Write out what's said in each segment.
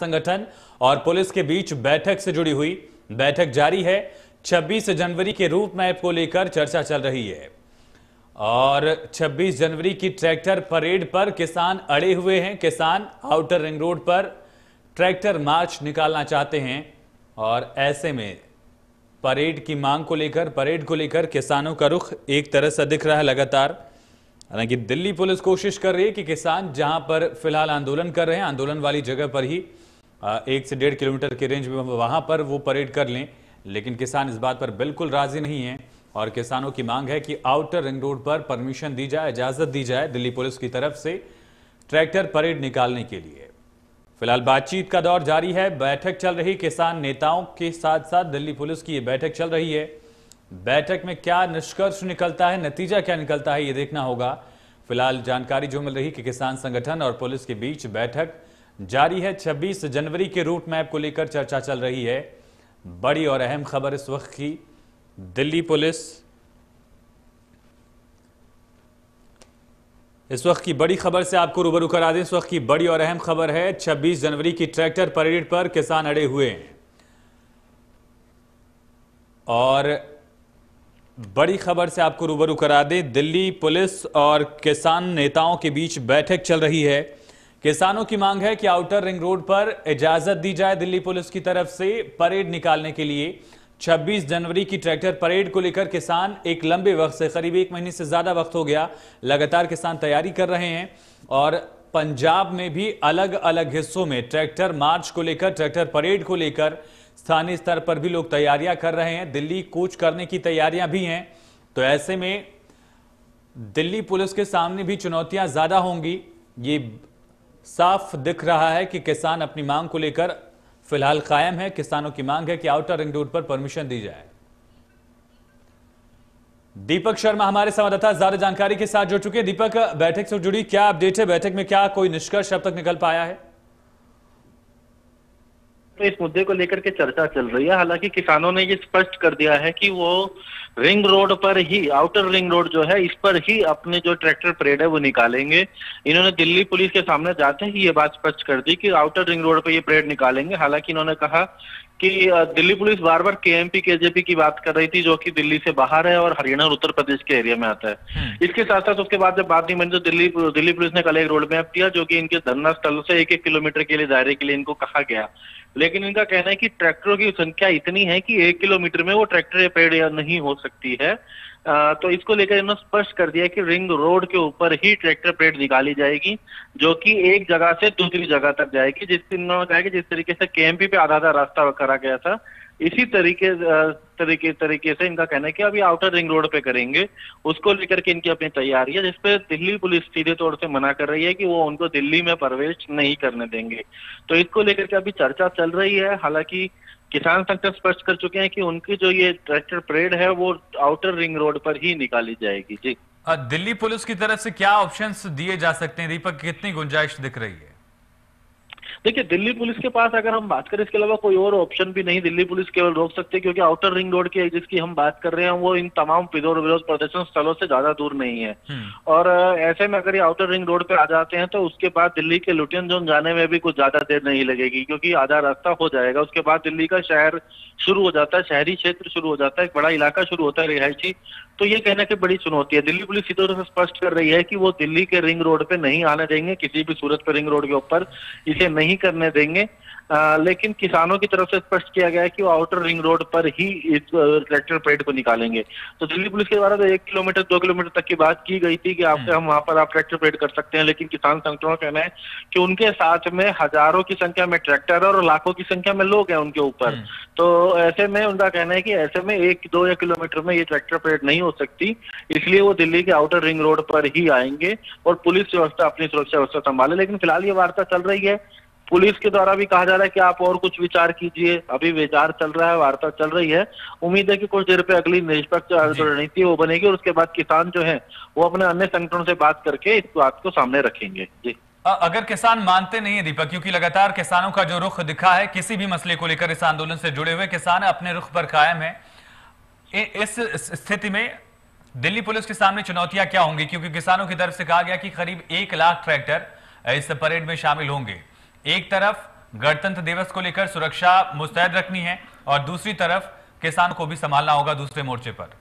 संगठन और पुलिस के बीच बैठक से जुड़ी हुई बैठक जारी है। 26 जनवरी के रूट मैप को लेकर चर्चा चल रही है और 26 जनवरी की ट्रैक्टर परेड पर किसान अड़े हुए हैं। किसान आउटर रिंग रोड पर ट्रैक्टर मार्च निकालना चाहते हैं और ऐसे में परेड को लेकर किसानों का रुख एक तरह से दिख रहा है लगातार। हालांकि दिल्ली पुलिस कोशिश कर रही है कि किसान जहां पर फिलहाल आंदोलन कर रहे हैं, आंदोलन वाली जगह पर ही 1 से 1.5 किलोमीटर के रेंज में वहां पर वो परेड कर लें, लेकिन किसान इस बात पर बिल्कुल राजी नहीं है और किसानों की मांग है कि आउटर रिंग रोड पर परमिशन दी जाए, इजाजत दी जाए दिल्ली पुलिस की तरफ से ट्रैक्टर परेड निकालने के लिए। फिलहाल बातचीत का दौर जारी है, बैठक चल रही किसान नेताओं के साथ साथ दिल्ली पुलिस की ये बैठक चल रही है। बैठक में क्या निष्कर्ष निकलता है, नतीजा क्या निकलता है, ये देखना होगा। फिलहाल जानकारी जो मिल रही कि किसान संगठन और पुलिस के बीच बैठक जारी है। 26 जनवरी के रूट मैप को लेकर चर्चा चल रही है। बड़ी और अहम खबर इस वक्त की, दिल्ली पुलिस इस वक्त की बड़ी खबर से आपको रूबरू करा दें। इस वक्त की बड़ी और अहम खबर है, 26 जनवरी की ट्रैक्टर परेड पर किसान अड़े हुए हैं और बड़ी खबर से आपको रूबरू करा दें, दिल्ली पुलिस और किसान नेताओं के बीच बैठक चल रही है। किसानों की मांग है कि आउटर रिंग रोड पर इजाजत दी जाए दिल्ली पुलिस की तरफ से परेड निकालने के लिए। 26 जनवरी की ट्रैक्टर परेड को लेकर किसान एक लंबे वक्त से, करीब 1 महीने से ज्यादा वक्त हो गया, लगातार किसान तैयारी कर रहे हैं और पंजाब में भी अलग अलग हिस्सों में ट्रैक्टर मार्च को लेकर, ट्रैक्टर परेड को लेकर स्थानीय स्तर पर भी लोग तैयारियां कर रहे हैं। दिल्ली कूच करने की तैयारियां भी हैं। तो ऐसे में दिल्ली पुलिस के सामने भी चुनौतियां ज्यादा होंगी। ये साफ दिख रहा है कि किसान अपनी मांग को लेकर फिलहाल कायम है। किसानों की मांग है कि आउटर रिंग रोड पर परमिशन दी जाए। दीपक शर्मा हमारे संवाददाता ज्यादा जानकारी के साथ जुड़ चुके हैं। दीपक, बैठक से जुड़ी क्या अपडेट है? बैठक में क्या कोई निष्कर्ष अब तक निकल पाया है? तो इस मुद्दे को लेकर के चर्चा चल रही है। हालांकि किसानों ने ये स्पष्ट कर दिया है कि वो रिंग रोड पर ही, आउटर रिंग रोड जो है, इस पर ही अपने जो ट्रैक्टर परेड है वो निकालेंगे। इन्होंने दिल्ली पुलिस के सामने जाते ही ये बात स्पष्ट कर दी कि आउटर रिंग रोड पर ये परेड निकालेंगे। हालांकि इन्होंने कहा कि दिल्ली पुलिस बार बार केएमपी केजेपी की बात कर रही थी, जो कि दिल्ली से बाहर है और हरियाणा और उत्तर प्रदेश के एरिया में आता है। इसके साथ साथ उसके बाद जब बात नहीं बनी तो दिल्ली पुलिस ने कल एक रोड मैप दिया, जो कि इनके धरना स्थल से 1-1 किलोमीटर के लिए दायरे के लिए इनको कहा गया। लेकिन इनका कहना है कि ट्रैक्टरों की संख्या इतनी है कि 1 किलोमीटर में वो ट्रैक्टर परेड नहीं हो सकती है। तो इसको लेकर इन्होंने स्पष्ट कर दिया कि रिंग रोड के ऊपर ही ट्रैक्टर परेड निकाली जाएगी, जो कि एक जगह से दूसरी जगह तक जाएगी। इन्होंने कहा कि जिस तरीके से केएमपी पे आधा रास्ता करा गया था, इसी तरीके से इनका कहना है कि अभी आउटर रिंग रोड पे करेंगे। उसको लेकर के इनकी अपनी तैयारी है, जिसपे दिल्ली पुलिस सीधे तौर से मना कर रही है कि वो उनको दिल्ली में प्रवेश नहीं करने देंगे। तो इसको लेकर के अभी चर्चा चल रही है। हालांकि किसान संगठन स्पष्ट कर चुके हैं कि उनकी जो ये ट्रैक्टर परेड है वो आउटर रिंग रोड पर ही निकाली जाएगी। जी, दिल्ली पुलिस की तरफ से क्या ऑप्शंस दिए जा सकते हैं दीपक, कितनी गुंजाइश दिख रही है? देखिए, दिल्ली पुलिस के पास अगर हम बात करें, इसके अलावा कोई और ऑप्शन भी नहीं। दिल्ली पुलिस केवल रोक सकते हैं, क्योंकि आउटर रिंग रोड की जिसकी हम बात कर रहे हैं वो इन तमाम विरोध प्रदर्शन स्थलों से ज्यादा दूर नहीं है। और ऐसे में अगर ये आउटर रिंग रोड पे आ जाते हैं तो उसके बाद दिल्ली के लुटियन जोन जाने में भी कुछ ज्यादा देर नहीं लगेगी, क्योंकि आधा रास्ता हो जाएगा। उसके बाद दिल्ली का शहर शुरू हो जाता है, शहरी क्षेत्र शुरू हो जाता है, एक बड़ा इलाका शुरू होता है रिहायशी। तो ये कहना कि बड़ी चुनौती है। दिल्ली पुलिस सीधे तौर से स्पष्ट कर रही है कि वो दिल्ली के रिंग रोड पे नहीं आने देंगे, किसी भी सूरत पे रिंग रोड के ऊपर इसे नहीं करने देंगे। लेकिन किसानों की तरफ से स्पष्ट किया गया है कि वो आउटर रिंग रोड पर ही इस ट्रैक्टर परेड को निकालेंगे। तो दिल्ली पुलिस के द्वारा तो 1 किलोमीटर 2 किलोमीटर तक की बात की गई थी कि आपसे हम वहां पर आप ट्रैक्टर परेड कर सकते हैं, लेकिन किसान संगठनों का कहना है कि उनके साथ में हजारों की संख्या में ट्रैक्टर और लाखों की संख्या में लोग हैं उनके ऊपर। तो ऐसे में उनका कहना है कि ऐसे में 1-2 किलोमीटर में ये ट्रैक्टर परेड नहीं हो सकती, इसलिए वो दिल्ली के आउटर रिंग रोड पर ही आएंगे और पुलिस व्यवस्था अपनी सुरक्षा व्यवस्था संभाले। लेकिन फिलहाल ये वार्ता चल रही है, पुलिस के द्वारा भी कहा जा रहा है कि आप और कुछ विचार कीजिए। अभी विचार चल रहा है, वार्ता चल रही है। उम्मीद है कि कुछ देर पे अगली निष्पक्ष रणनीति वो बनेगी और उसके बाद किसान जो है वो अपने अन्य संगठनों से बात करके इस बात को सामने रखेंगे। जी, अगर किसान मानते नहीं है दीपक, क्योंकि लगातार किसानों का जो रुख दिखा है किसी भी मसले को लेकर, इस आंदोलन से जुड़े हुए किसान अपने रुख पर कायम है, इस स्थिति में दिल्ली पुलिस के सामने चुनौतियां क्या होंगी? क्योंकि किसानों की तरफ से कहा गया कि करीब 1 लाख ट्रैक्टर इस परेड में शामिल होंगे। एक तरफ गणतंत्र दिवस को लेकर सुरक्षा मुस्तैद रखनी है और दूसरी तरफ किसानों को भी संभालना होगा दूसरे मोर्चे पर।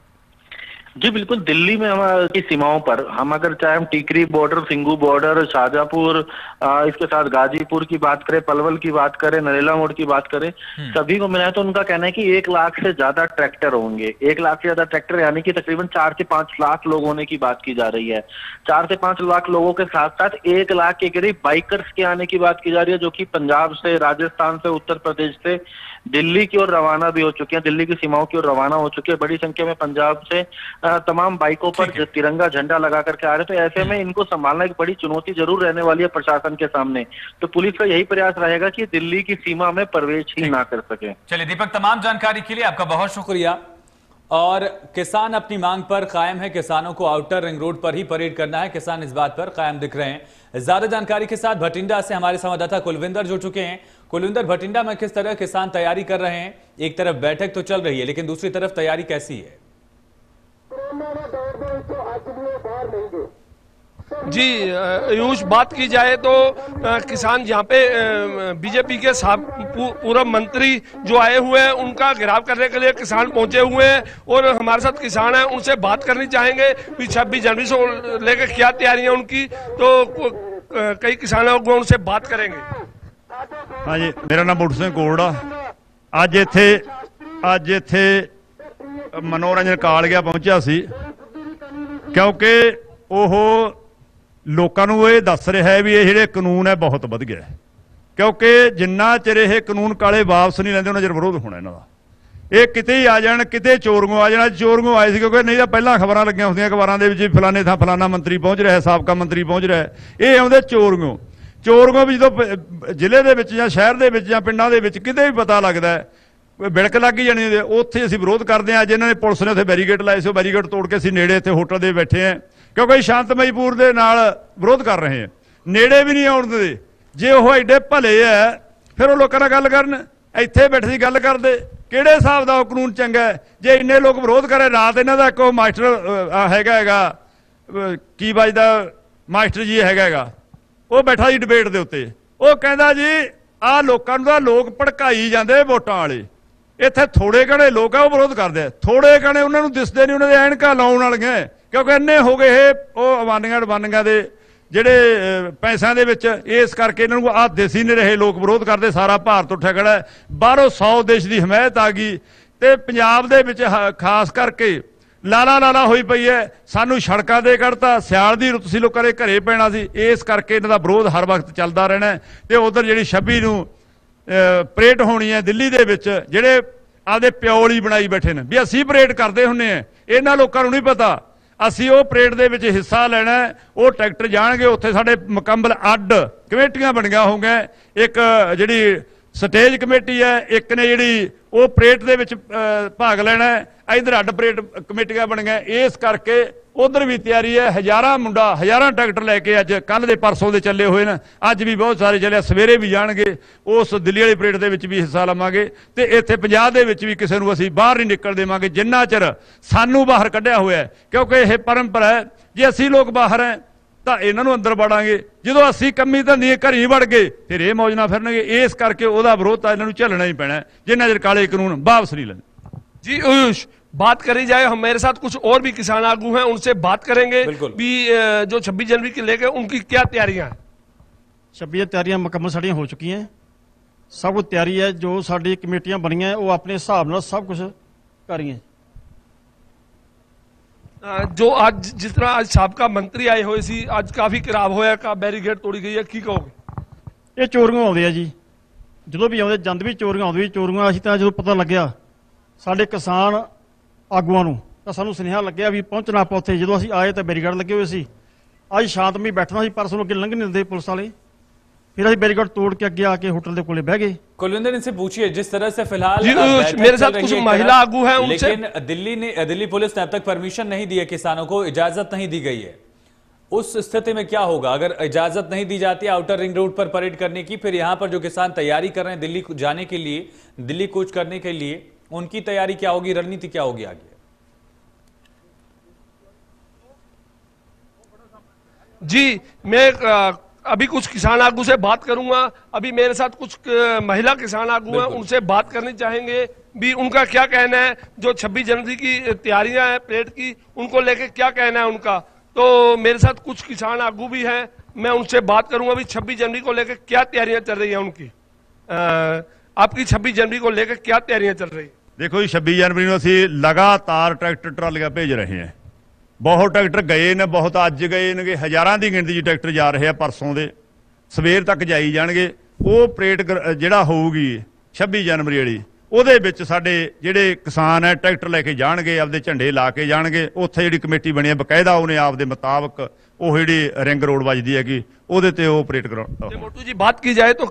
जी बिल्कुल, दिल्ली में हमारी सीमाओं पर हम अगर चाहे हम टीकरी बॉर्डर, सिंगू बॉर्डर, शाहजहांपुर, इसके साथ गाजीपुर की बात करें, पलवल की बात करें, नरेला मोड़ की बात करें, सभी को मिलाए तो उनका कहना है कि 1 लाख से ज्यादा ट्रैक्टर होंगे। 1 लाख से ज्यादा ट्रैक्टर यानी कि तकरीबन 4 से 5 लाख लोग होने की बात की जा रही है। 4 से 5 लाख लोगों के साथ साथ 1 लाख के करीब बाइकर्स के आने की बात की जा रही है, जो कि पंजाब से, राजस्थान से, उत्तर प्रदेश से दिल्ली की ओर रवाना भी हो चुके हैं, दिल्ली की सीमाओं की ओर रवाना हो चुके हैं। बड़ी संख्या में पंजाब से तमाम बाइकों पर तिरंगा झंडा लगा करके आ रहे, तो ऐसे में इनको संभालना एक बड़ी चुनौती जरूर रहने वाली है प्रशासन के सामने। तो पुलिस का यही प्रयास रहेगा कि दिल्ली की सीमा में प्रवेश ही ना कर सके। चलिए दीपक, तमाम जानकारी के लिए आपका बहुत शुक्रिया। और किसान अपनी मांग पर कायम है, किसानों को आउटर रिंग रोड पर ही परेड करना है, किसान इस बात पर कायम दिख रहे हैं। ज्यादा जानकारी के साथ भटिंडा से हमारे संवाददाता कुलविंदर जुड़ चुके हैं। कुलविंदर, भटिंडा में किस तरह किसान तैयारी कर रहे हैं? एक तरफ बैठक तो चल रही है, लेकिन दूसरी तरफ तैयारी कैसी है? जी यूश, बात की जाए तो किसान यहाँ पे बीजेपी के पूर्व मंत्री जो आए हुए हैं उनका घेराव करने के लिए किसान पहुंचे हुए हैं और हमारे साथ किसान हैं, उनसे बात करनी चाहेंगे कि 26 जनवरी से लेकर क्या तैयारियां उनकी, तो कई किसानों को उनसे बात करेंगे। हाँ जी, मेरा नाम बूट सिंह कोड़ आ। ਅੱਜ ਇੱਥੇ ਮਨੋਰੰਜਨ ਕਾਲਗਿਆ ਪਹੁੰਚਿਆ ਸੀ ਕਿਉਂਕਿ ਉਹ ਲੋਕਾਂ ਨੂੰ ਇਹ ਦੱਸ ਰਿਹਾ ਹੈ ਵੀ ਇਹ ਜਿਹੜੇ ਕਾਨੂੰਨ ਹੈ ਬਹੁਤ ਵਧ ਗਿਆ, ਕਿਉਂਕਿ ਜਿੰਨਾ ਚਿਰ ਇਹ ਕਾਨੂੰਨ ਕਾਲੇ ਵਾਪਸ ਨਹੀਂ ਲੈਂਦੇ ਉਹਨਾਂ ਚਿਰ ਵਿਰੋਧ ਹੋਣਾ ਇਹਨਾਂ ਦਾ। ਇਹ ਕਿਤੇ ਹੀ ਆ ਜਾਣ, ਕਿਤੇ ਚੋਰੀਆਂ ਆ ਜਾਣਾ। ਚੋਰੀਆਂ ਆਏ ਸੀ ਕਿਉਂਕਿ ਨਹੀਂ ਤਾਂ ਪਹਿਲਾਂ ਖਬਰਾਂ ਲੱਗੀਆਂ ਹੁੰਦੀਆਂ ਅਖਬਾਰਾਂ ਦੇ ਵਿੱਚ ਫਲਾਣੇ ਥਾਂ ਫਲਾਣਾ ਮੰਤਰੀ ਪਹੁੰਚ ਰਿਹਾ, ਸਾਬਕਾ ਮੰਤਰੀ ਪਹੁੰਚ ਰਿਹਾ। ਇਹ ਆਉਂਦੇ ਚੋਰੀਆਂ ਵੀ ਜਦੋਂ ਜ਼ਿਲ੍ਹੇ ਦੇ ਵਿੱਚ ਜਾਂ ਸ਼ਹਿਰ ਦੇ ਵਿੱਚ ਜਾਂ ਪਿੰਡਾਂ ਦੇ ਵਿੱਚ ਕਿਤੇ ਵੀ ਪਤਾ ਲੱਗਦਾ ਬਿੜਕ ਲੱਗ ਹੀ ਜਾਣੀ ਹੁੰਦੀ, ਉੱਥੇ ਅਸੀਂ ਵਿਰੋਧ ਕਰਦੇ ਹਾਂ। ਅੱਜ ਇਹਨਾਂ ਨੇ ਪੁਲਿਸ ਨੇ ਉੱਥੇ ਬੈਰੀਕੇਡ ਲਾਏ ਸੀ, ਉਹ ਬੈਰੀਕੇਡ ਤੋੜ ਕੇ ਅਸੀਂ ਨੇੜੇ ਇੱਥੇ ਹੋਟਲ ਦੇ ਬੈਠੇ ਹਾਂ ਕਿਉਂਕਿ ਸ਼ਾਂਤਮਈ ਪੂਰ ਦੇ ਨਾਲ ਵਿਰੋਧ ਕਰ ਰਹੇ ਹਾਂ। ਨੇੜੇ ਵੀ ਨਹੀਂ ਆਉਣ ਦਿੰਦੇ। ਜੇ ਉਹ ਐਡੇ ਭਲੇ ਹੈ ਫਿਰ ਉਹ ਲੋਕਾਂ ਨਾਲ ਗੱਲ ਕਰਨ, ਇੱਥੇ ਬੈਠੇ ਦੀ ਗੱਲ ਕਰਦੇ। ਕਿਹੜੇ ਹਿਸਾਬ ਦਾ ਉਹ ਕਾਨੂੰਨ ਚੰਗਾ ਹੈ ਜੇ ਇੰਨੇ ਲੋਕ ਵਿਰੋਧ ਕਰੇ? ਰਾਤ ਇਹਨਾਂ ਦਾ ਇੱਕ ਮਾਸਟਰ ਹੈਗਾ ਕੀ ਵੱਜਦਾ ਮਾਸਟਰ ਜੀ ਹੈਗਾ, ਉਹ ਬੈਠਾ ਜੀ ਡਿਬੇਟ ਦੇ ਉੱਤੇ। ਉਹ ਕਹਿੰਦਾ ਜੀ ਆਹ ਲੋਕਾਂ ਨੂੰ ਤਾਂ ਲੋਕ ਭੜਕਾਈ ਜਾਂਦੇ ਵੋਟਾਂ ਵਾਲੇ, ਇੱਥੇ ਥੋੜੇ ਘਣੇ ਲੋਕ ਆ ਉਹ ਵਿਰੋਧ ਕਰਦੇ ਆ। ਥੋੜੇ ਘਣੇ ਉਹਨਾਂ ਨੂੰ ਦਿਸਦੇ ਨਹੀਂ, ਉਹਨਾਂ ਦੇ ਐਨਕਾਂ ਲਾਉਣ ਵਾਲੀਆਂ ਕਿਉਂਕਿ ਇੰਨੇ ਹੋ ਗਏ ਇਹ ਉਹ ਅਵਾਨੀਆਂ ਦੇ ਜਿਹੜੇ ਪੈਸਿਆਂ ਦੇ ਵਿੱਚ। ਇਸ ਕਰਕੇ ਇਹਨਾਂ ਨੂੰ ਆਹ ਦੇਸੀ ਨਹੀਂ ਰਹੇ, ਲੋਕ ਵਿਰੋਧ ਕਰਦੇ। ਸਾਰਾ ਭਾਰਤ ਉੱਠਿਆ ਖੜਾ ਹੈ, ਬਾਹਰੋਂ 100 ਦੇਸ਼ ਦੀ ਹਮਾਇਤ ਆ ਗਈ ਤੇ ਪੰਜਾਬ ਦੇ ਵਿੱਚ ਖਾਸ ਕਰਕੇ ਲਾਲਾ ਹੋਈ ਪਈ ਹੈ। ਸਾਨੂੰ ਸੜਕਾਂ ਤੇ ਕੱਢਤਾ, ਸਿਆਲ ਦੀ ਰੁੱਤ ਸੀ, ਲੋਕਾਂ ਦੇ ਘਰੇ ਪੈਣਾ ਸੀ। ਇਸ ਕਰਕੇ ਇਹਨਾਂ ਦਾ ਵਿਰੋਧ ਹਰ ਵਕਤ ਚੱਲਦਾ ਰਹਿਣਾ। ਤੇ ਉਧਰ ਜਿਹੜੀ 26 ਨੂੰ ਪਰੇਡ ਹੋਣੀ ਹੈ ਦਿੱਲੀ ਦੇ ਵਿੱਚ, ਜਿਹੜੇ ਆਪਦੇ ਪਿਓਲੀ ਬਣਾਈ ਬੈਠੇ ਨੇ ਵੀ ਅਸੀਂ ਪਰੇਡ ਕਰਦੇ ਹੁੰਦੇ ਆ, ਇਹਨਾਂ ਲੋਕਾਂ ਨੂੰ ਨਹੀਂ ਪਤਾ ਅਸੀਂ ਉਹ ਪਰੇਡ ਦੇ ਵਿੱਚ ਹਿੱਸਾ ਲੈਣਾ। ਉਹ ਟਰੈਕਟਰ ਜਾਣਗੇ ਉੱਥੇ, ਸਾਡੇ ਮੁਕੰਮਲ ਅੱਡ ਕਮੇਟੀਆਂ ਬਣੀਆਂ ਹੋਣਗੀਆਂ। ਇੱਕ ਜਿਹੜੀ ਸਟੇਜ ਕਮੇਟੀ ਹੈ, ਇੱਕ ਨੇ ਜਿਹੜੀ ਉਹ ਪਰੇਡ ਦੇ ਵਿੱਚ ਭਾਗ ਲੈਣਾ। ਇਧਰ ਅੱਡ ਪਰੇਡ ਕਮੇਟੀਆਂ ਬਣੀਆਂ। ਇਸ ਕਰਕੇ ਉਧਰ ਵੀ ਤਿਆਰੀ ਹੈ। ਹਜ਼ਾਰਾਂ ਟਰੈਕਟਰ ਲੈ ਕੇ ਅੱਜ ਕੱਲ੍ਹ ਦੇ ਪਰਸੋਂ ਦੇ ਚੱਲੇ ਹੋਏ ਨੇ, ਅੱਜ ਵੀ ਬਹੁਤ ਸਾਰੇ ਚੱਲੇ, ਸਵੇਰੇ ਵੀ ਜਾਣਗੇ। ਉਸ ਦਿੱਲੀ ਵਾਲੀ ਪਰੇਡ ਦੇ ਵਿੱਚ ਵੀ ਹਿੱਸਾ ਲਵਾਂਗੇ ਤੇ ਇੱਥੇ ਪੰਜਾਬ ਦੇ ਵਿੱਚ ਵੀ ਕਿਸੇ ਨੂੰ ਅਸੀਂ ਬਾਹਰ ਨਹੀਂ ਨਿਕਲ ਦੇਵਾਂਗੇ ਜਿੰਨਾ ਚਿਰ ਸਾਨੂੰ ਬਾਹਰ ਕੱਢਿਆ ਹੋਇਆ, ਕਿਉਂਕਿ ਇਹ ਪਰੰਪਰਾ ਹੈ। ਜੇ ਅਸੀਂ ਲੋਕ ਬਾਹਰ ਹੈ ਤਾਂ ਇਹਨਾਂ ਨੂੰ ਅੰਦਰ ਵੜਾਂਗੇ, ਜਦੋਂ ਅਸੀਂ ਕੰਮੀ ਧੰਦੀ ਘਰੀ ਵੜ ਗਏ ਫਿਰ ਇਹ ਮੌਜ ਨਾਲ ਫਿਰਨਗੇ। ਇਸ ਕਰਕੇ ਉਹਦਾ ਵਿਰੋਧ ਤਾਂ ਇਹਨਾਂ ਨੂੰ ਝੱਲਣਾ ਹੀ ਪੈਣਾ ਜਿੰਨਾ ਚਿਰ ਕਾਲੇ ਕਾਨੂੰਨ ਵਾਪਸ नहीं लेंगे। जी आयुष, बात करी जाए, हम मेरे साथ कुछ और भी किसान आगू हैं, उनसे बात करेंगे भी जो 26 जनवरी के लेकर उनकी क्या तैयारियां हैं। 26 तैयारियां मुकम्मल साड़ियां हो चुकी हैं, सब कुछ तैयारी है। जो साड़ी कमेटियां बनी हैं वो अपने हिसाब नाल सब कुछ कर रही हैं। जो आज जिस तरह आज साबका मंत्री आए हुए सी, आज काफी खराब होया, का बैरीकेड तोड़ी गई है, की कहोगे? ये चोरियां आउंदे आ जी, ਜਦੋਂ ਵੀ ਆਉਂਦੇ ਜੰਦ ਵੀ ਚੋਰੀਆਂ ਆਉਂਦੀ ਚੋਰੀਆਂ। ਅਸੀਂ ਤਾਂ ਜਦੋਂ ਪਤਾ ਲੱਗਿਆ ਸਾਡੇ ਕਿਸਾਨ ਆਗੂਆਂ ਨੂੰ ਤਾਂ ਸਾਨੂੰ ਸੁਨੇਹਾ ਲੱਗਿਆ ਵੀ ਪਹੁੰਚਣਾ ਆਪਾਂ ਉੱਥੇ। ਜਦੋਂ ਅਸੀਂ ਆਏ ਤਾਂ ਬੈਰੀਕੇਡ ਲੱਗੇ ਹੋਏ ਸੀ। ਅੱਜ ਸ਼ਾਂਤਮਈ ਬੈਠਣਾ ਸੀ, ਪਰਸੋਂ ਅੱਗੇ ਲੰਘ ਨਹੀਂ ਦਿੰਦੇ ਪੁਲਿਸ वाले। फिर ਅਸੀਂ बैरिकेड तोड़ के अगे आके होटल के कोले बह गए। कुलविंदर, इनसे पूछिए जिस तरह से फिलहाल मेरे साथ कुछ महिला आगू हैं, लेकिन दिल्ली पुलिस ने अब तक परमिशन नहीं दी है, किसानों को इजाजत नहीं दी गई है। उस स्थिति में क्या होगा अगर इजाजत नहीं दी जाती आउटर रिंग रोड पर परेड करने की? फिर यहां पर जो किसान तैयारी कर रहे हैं दिल्ली जाने के लिए, दिल्ली कूच करने के लिए, उनकी तैयारी क्या होगी, रणनीति क्या होगी आगे? जी, मैं अभी कुछ किसान आगू से बात करूंगा। अभी मेरे साथ कुछ महिला किसान आगू हैं, उनसे बात करनी चाहेंगे भी उनका क्या कहना है। जो 26 जनवरी की तैयारियां हैं परेड की, उनको लेके क्या कहना है उनका। तो मेरे साथ कुछ किसान आगू भी हैं, मैं उनसे बात करूंगा भी 26 जनवरी को लेकर क्या तैयारियां चल रही हैं उनकी। आपकी 26 जनवरी को लेकर क्या तैयारियां चल रही? देखो जी, 26 जनवरी ਨੂੰ ਅਸੀਂ ਲਗਾਤਾਰ ਟਰੈਕਟਰ ਟਰਾਲੀਆਂ ਭੇਜ ਰਹੇ ਹਾਂ। ਬਹੁਤ ਟਰੈਕਟਰ ਗਏ ਨੇ, ਬਹੁਤ ਅੱਜ ਗਏ ਨੇ, ਹਜ਼ਾਰਾਂ ਦੀ ਗਿਣਤੀ 'ਚ ਟਰੈਕਟਰ ਜਾ ਰਹੇ ਆ। ਪਰਸੋਂ ਦੇ ਸਵੇਰ ਤੱਕ ਜਾਈ ਜਾਣਗੇ। ਉਹ ਪਰੇਡ ਜਿਹੜਾ ਹੋਊਗੀ 26 ਜਨਵਰੀ ਵਾਲੀ, ਉਹਦੇ ਵਿੱਚ ਸਾਡੇ ਜਿਹੜੇ ਕਿਸਾਨ ਹੈ ਟਰੈਕਟਰ ਲੈ ਕੇ ਜਾਣਗੇ, ਆਪਦੇ ਝੰਡੇ ਲਾ ਕੇ ਜਾਣਗੇ। ਉੱਥੇ ਜਿਹੜੀ ਕਮੇਟੀ ਬਣੀ ਹੈ ਬਕਾਇਦਾ, ਉਹਨੇ ਆਪਦੇ ਮੁਤਾਬਕ ਉਹ ਜਿਹੜੀ ਰਿੰਗ ਰੋਡ ਵੱਜਦੀ ਹੈਗੀ ਉਹਦੇ ਤੇ ਉਹ ਪਰੇਡ ਕਰਾਉਣਾ। मोटू जी, बात की जाए तो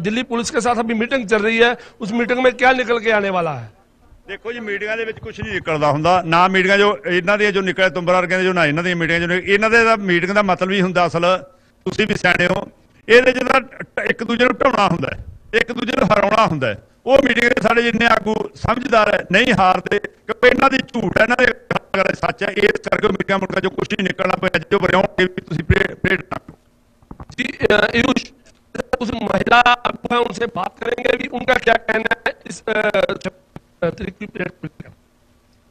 दिल्ली पुलिस के साथ अभी मीटिंग चल रही है, उस मीटिंग में क्या निकल के आने वाला है? ਦੇਖੋ ਜੀ, ਮੀਟਿੰਗਾਂ ਦੇ ਵਿੱਚ ਕੁਝ ਨਹੀਂ ਨਿਕਲਦਾ ਹੁੰਦਾ। ਨਾ ਮੀਟਿੰਗਾਂ ਜੋ ਇਹਨਾਂ ਦੀਆਂ ਜੋ ਨਿਕਲੇ ਤੁੰਬਰਾਰ ਕਹਿੰਦੇ ਜੋ, ਨਾ ਇਹਨਾਂ ਦੀਆਂ ਮੀਟਿੰਗਾਂ ਜੋ ਇਹਨਾਂ ਦੇ ਮੀਟਿੰਗ ਦਾ ਮਤਲਬ ਹੀ ਹੁੰਦਾ, ਅਸਲ ਤੁਸੀਂ ਵੀ ਸਿਆਣੇ ਹੋ, ਇਹਦੇ ਚ ਤਾਂ ਇੱਕ ਦੂਜੇ ਨੂੰ ਢਾਉਣਾ ਹੁੰਦਾ, ਇੱਕ ਦੂਜੇ ਨੂੰ ਹਰਾਉਣਾ ਹੁੰਦਾ। ਉਹ ਮੀਟਿੰਗ ਦੇ ਸਾਡੇ ਜਿੰਨੇ ਆਗੂ ਸਮਝਦਾਰ ਹੈ ਨਹੀਂ ਹਾਰਦੇ, ਕਿਉਂਕਿ ਇਹਨਾਂ ਦੀ ਝੂਠ ਹੈ, ਇਹਨਾਂ ਦੇ ਗੱਲ ਸੱਚ ਹੈ। ਇਸ ਕਰਕੇ ਮੀਟਿੰਗਾਂ ਮੁੜਕਾ ਜੋ ਕੁਝ ਨਹੀਂ ਨਿਕਲਣਾ ਪਿਆ, ਜੋ ਵਰਿਆਉਣਗੇ भी ਤੁਸੀਂ ਪਰੇਡ ना करो। जी आयुष, उस महिला आगू है उनसे बात करेंगे भी उनका क्या कहना है इस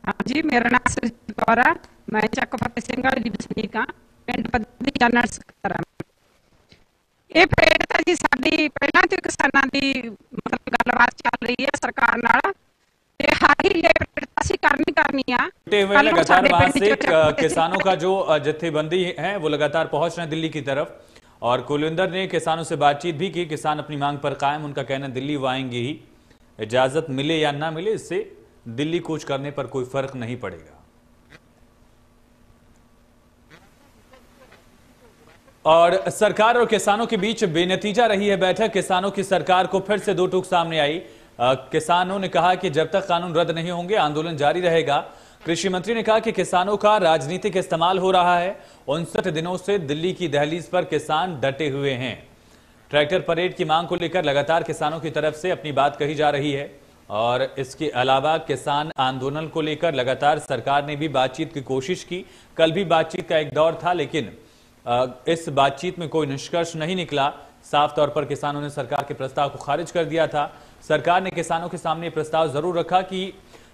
हाँ जी, मेरा नाम सुरजीत कौर है, मैं ਚੱਕ ਫਤਿਹ ਸਿੰਘ ਵਾਲੀ ਦੀ ਵਸਨੀਕ ਹਾਂ, ਪਿੰਡ ਪੱਧਰੀ ਜਨਰਲ ਸਕੱਤਰ। ਇਹ ਪਰੇਡ ਤਾਂ ਜੀ ਸਾਡੀ ਪਹਿਲਾਂ ਤੋਂ ਕਿਸਾਨਾਂ ਦੀ ਮਤਲਬ ਗੱਲਬਾਤ ਚੱਲ ਰਹੀ ਹੈ ਸਰਕਾਰ ਨਾਲ, ਤੇ ਹਰ ਹੀ ਪਰੇਡ ਅਸੀਂ करनी है। लगातार वहां से किसानों का जो जत्थेबंदी है वो लगातार पहुंच रहे हैं दिल्ली की तरफ, और कुलविंदर ने किसानों से बातचीत भी की। किसान अपनी मांग पर कायम, उनका कहना दिल्ली वो आएंगे ही, इजाजत मिले या ना मिले इससे दिल्ली कूच करने पर कोई फर्क नहीं पड़ेगा। और सरकार और किसानों के बीच बेनतीजा रही है बैठक। किसानों की सरकार को फिर से दो टूक सामने आई। किसानों ने कहा कि जब तक कानून रद्द नहीं होंगे आंदोलन जारी रहेगा। कृषि मंत्री ने कहा कि किसानों का राजनीतिक इस्तेमाल हो रहा है। 59 दिनों से दिल्ली की दहलीज पर किसान डटे हुए हैं। ट्रैक्टर परेड की मांग को लेकर लगातार किसानों की तरफ से अपनी बात कही जा रही है, और इसके अलावा किसान आंदोलन को लेकर लगातार सरकार ने भी बातचीत की कोशिश की। कल भी बातचीत का एक दौर था, लेकिन इस बातचीत में कोई निष्कर्ष नहीं निकला। साफ तौर पर किसानों ने सरकार के प्रस्ताव को खारिज कर दिया था। सरकार ने किसानों के सामने प्रस्ताव जरूर रखा कि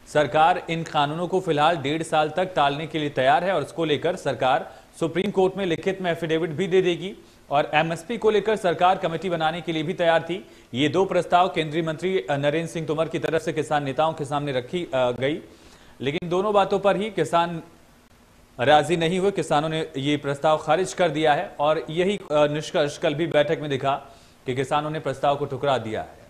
सरकार इन कानूनों को फिलहाल 1.5 साल तक टालने के लिए तैयार है, और इसको लेकर सरकार सुप्रीम कोर्ट में लिखित में एफिडेविट भी दे देगी। और एमएसपी को लेकर सरकार कमेटी बनाने के लिए भी तैयार थी। ये दो प्रस्ताव केंद्रीय मंत्री नरेंद्र सिंह तोमर की तरफ से किसान नेताओं के सामने रखी गई, लेकिन दोनों बातों पर ही किसान राजी नहीं हुए। किसानों ने ये प्रस्ताव खारिज कर दिया है, और यही निष्कर्ष कल भी बैठक में दिखा कि किसानों ने प्रस्ताव को ठुकरा दिया है।